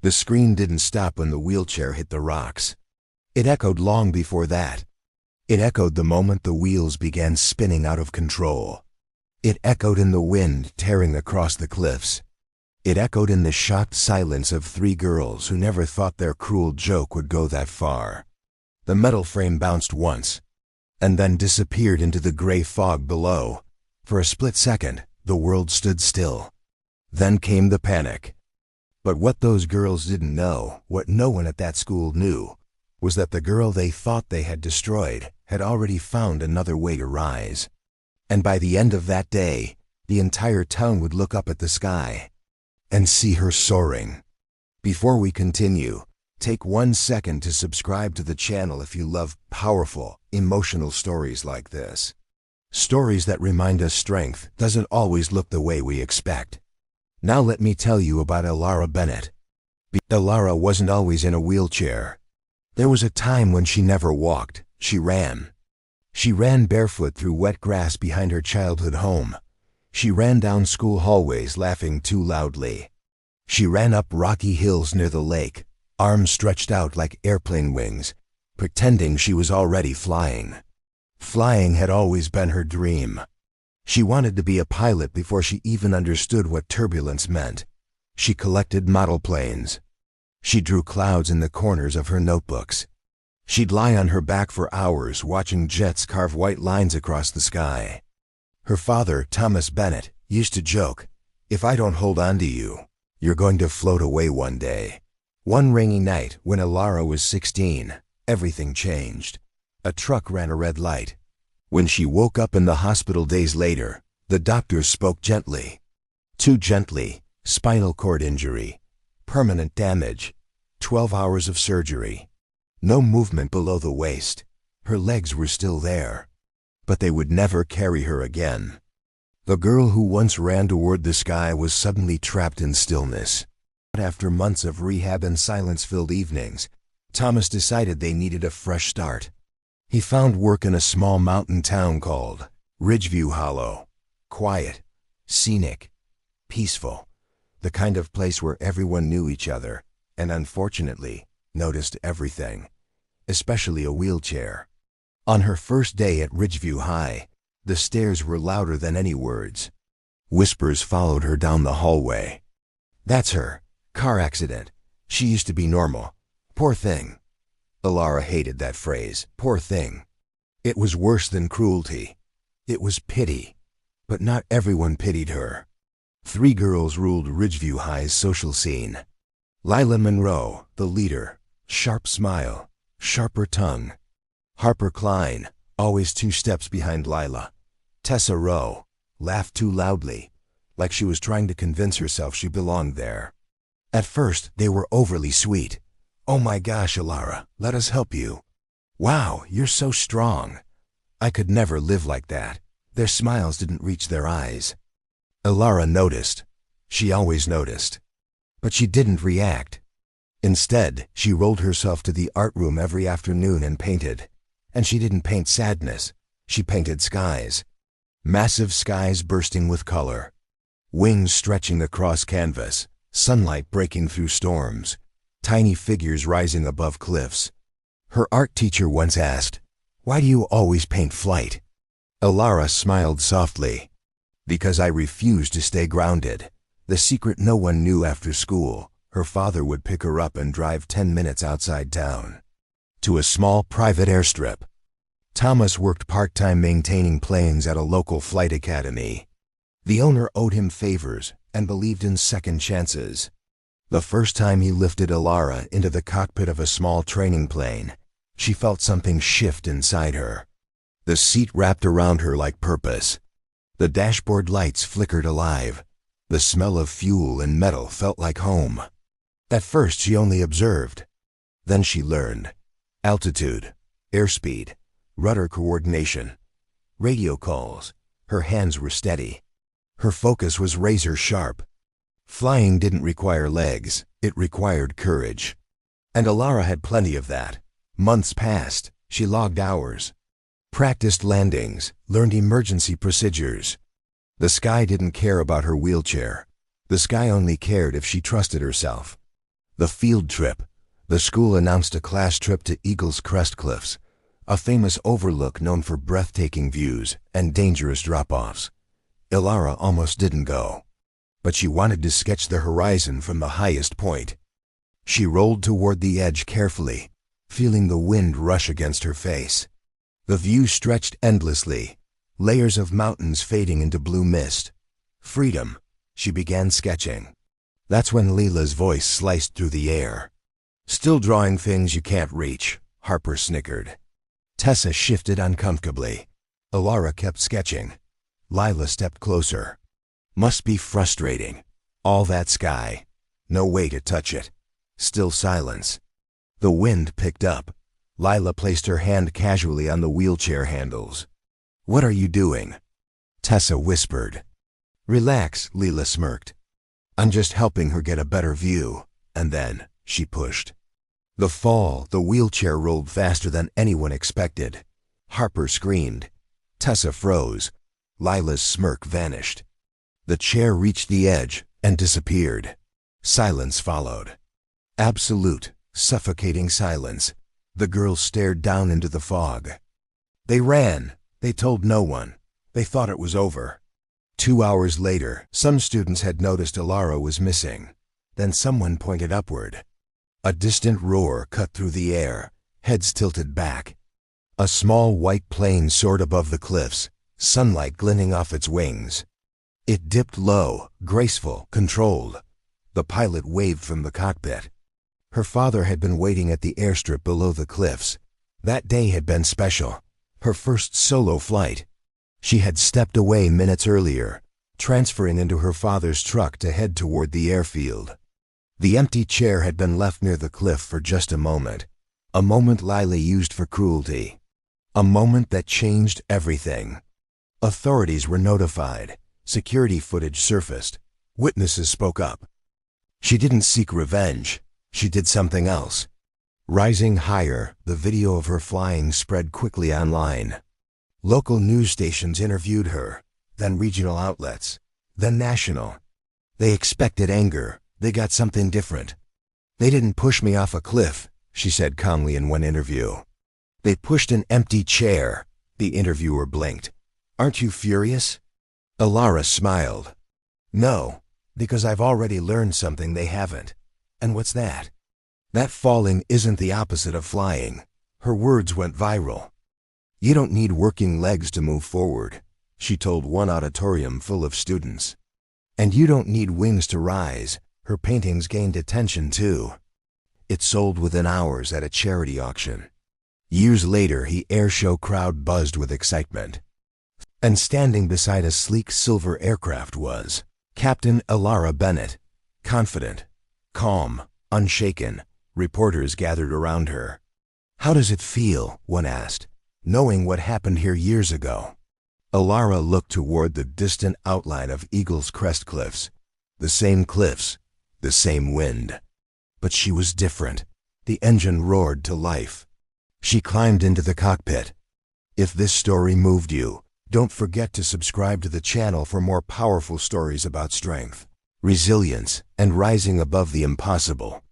The scream didn't stop when the wheelchair hit the rocks. It echoed long before that. It echoed the moment the wheels began spinning out of control. It echoed in the wind tearing across the cliffs. It echoed in the shocked silence of three girls who never thought their cruel joke would go that far. The metal frame bounced once, and then disappeared into the gray fog below. For a split second, the world stood still. Then came the panic. But what those girls didn't know, what no one at that school knew, was that the girl they thought they had destroyed had already found another way to rise. And by the end of that day, the entire town would look up at the sky and see her soaring. Before we continue, take 1 second to subscribe to the channel if you love powerful, emotional stories like this. Stories that remind us strength doesn't always look the way we expect. Now let me tell you about Elara Bennett. Elara wasn't always in a wheelchair. There was a time when she never walked, she ran. She ran barefoot through wet grass behind her childhood home. She ran down school hallways laughing too loudly. She ran up rocky hills near the lake, arms stretched out like airplane wings, pretending she was already flying. Flying had always been her dream. She wanted to be a pilot before she even understood what turbulence meant. She collected model planes. She drew clouds in the corners of her notebooks. She'd lie on her back for hours watching jets carve white lines across the sky. Her father, Thomas Bennett, used to joke, "If I don't hold on to you, you're going to float away one day." One rainy night, when Elara was 16, everything changed. A truck ran a red light. When she woke up in the hospital days later, the doctors spoke gently. Too gently. Spinal cord injury. Permanent damage. 12 hours of surgery. No movement below the waist. Her legs were still there, but they would never carry her again. The girl who once ran toward the sky was suddenly trapped in stillness. After months of rehab and silence-filled evenings, Thomas decided they needed a fresh start. He found work in a small mountain town called Ridgeview Hollow. Quiet, scenic, peaceful, the kind of place where everyone knew each other and, unfortunately, noticed everything, especially a wheelchair. On her first day at Ridgeview High, the stares were louder than any words. Whispers followed her down the hallway. "That's her. Car accident. She used to be normal. Poor thing." Elara hated that phrase, poor thing. It was worse than cruelty. It was pity. But not everyone pitied her. 3 girls ruled Ridgeview High's social scene. Lila Monroe, the leader, sharp smile, sharper tongue. Harper Klein, always 2 steps behind Lila. Tessa Rowe, laughed too loudly, like she was trying to convince herself she belonged there. At first, they were overly sweet. "Oh my gosh, Elara, let us help you." "Wow, you're so strong." "I could never live like that." Their smiles didn't reach their eyes. Elara noticed. She always noticed. But she didn't react. Instead, she rolled herself to the art room every afternoon and painted. And she didn't paint sadness. She painted skies. Massive skies bursting with color. Wings stretching across canvas. Sunlight breaking through storms. Tiny figures rising above cliffs. Her art teacher once asked, "Why do you always paint flight?" Elara smiled softly. "Because I refuse to stay grounded." The secret no one knew after school. Her father would pick her up and drive 10 minutes outside town, to a small private airstrip. Thomas worked part-time maintaining planes at a local flight academy. The owner owed him favors and believed in second chances. The first time he lifted Elara into the cockpit of a small training plane, she felt something shift inside her. The seat wrapped around her like purpose. The dashboard lights flickered alive. The smell of fuel and metal felt like home. At first she only observed. Then she learned. Altitude, airspeed, rudder coordination, radio calls. Her hands were steady. Her focus was razor sharp. Flying didn't require legs, it required courage. And Elara had plenty of that. Months passed, she logged hours. Practiced landings, learned emergency procedures. The sky didn't care about her wheelchair. The sky only cared if she trusted herself. The field trip. The school announced a class trip to Eagle's Crest Cliffs, a famous overlook known for breathtaking views and dangerous drop-offs. Ilara almost didn't go, but she wanted to sketch the horizon from the highest point. She rolled toward the edge carefully, feeling the wind rush against her face. The view stretched endlessly, layers of mountains fading into blue mist. Freedom, she began sketching. That's when Leela's voice sliced through the air. "Still drawing things you can't reach," Harper snickered. Tessa shifted uncomfortably. Ilara kept sketching. Lila stepped closer. "Must be frustrating. All that sky. No way to touch it." Still silence. The wind picked up. Lila placed her hand casually on the wheelchair handles. "What are you doing?" Tessa whispered. "Relax," Leela smirked. "I'm just helping her get a better view." And then she pushed. The wheelchair rolled faster than anyone expected. Harper screamed. Tessa froze. Lila's smirk vanished. The chair reached the edge and disappeared. Silence followed. Absolute, suffocating silence. The girls stared down into the fog. They ran. They told no one. They thought it was over. 2 hours later, some students had noticed Ilara was missing. Then someone pointed upward. A distant roar cut through the air, heads tilted back. A small white plane soared above the cliffs, sunlight glinting off its wings. It dipped low, graceful, controlled. The pilot waved from the cockpit. Her father had been waiting at the airstrip below the cliffs. That day had been special. Her first solo flight. She had stepped away minutes earlier, transferring into her father's truck to head toward the airfield. The empty chair had been left near the cliff for just a moment Lila used for cruelty. A moment that changed everything. Authorities were notified. Security footage surfaced. Witnesses spoke up. She didn't seek revenge. She did something else. Rising higher, the video of her flying spread quickly online. Local news stations interviewed her, then regional outlets, then national. They expected anger. They got something different. "They didn't push me off a cliff," she said calmly in one interview. "They pushed an empty chair." The interviewer blinked. "Aren't you furious?" Ilara smiled. "No, because I've already learned something they haven't." "And what's that?" "That falling isn't the opposite of flying." Her words went viral. "You don't need working legs to move forward," she told one auditorium full of students. "And you don't need wings to rise." Her paintings gained attention too. It sold within hours at a charity auction. Years later, the airshow crowd buzzed with excitement. And standing beside a sleek silver aircraft was Captain Ilara Bennett. Confident, calm, unshaken, reporters gathered around her. "How does it feel?" one asked, "knowing what happened here years ago?" Ilara looked toward the distant outline of Eagle's Crest Cliffs. The same cliffs, the same wind. But she was different. The engine roared to life. She climbed into the cockpit. If this story moved you, don't forget to subscribe to the channel for more powerful stories about strength, resilience, and rising above the impossible.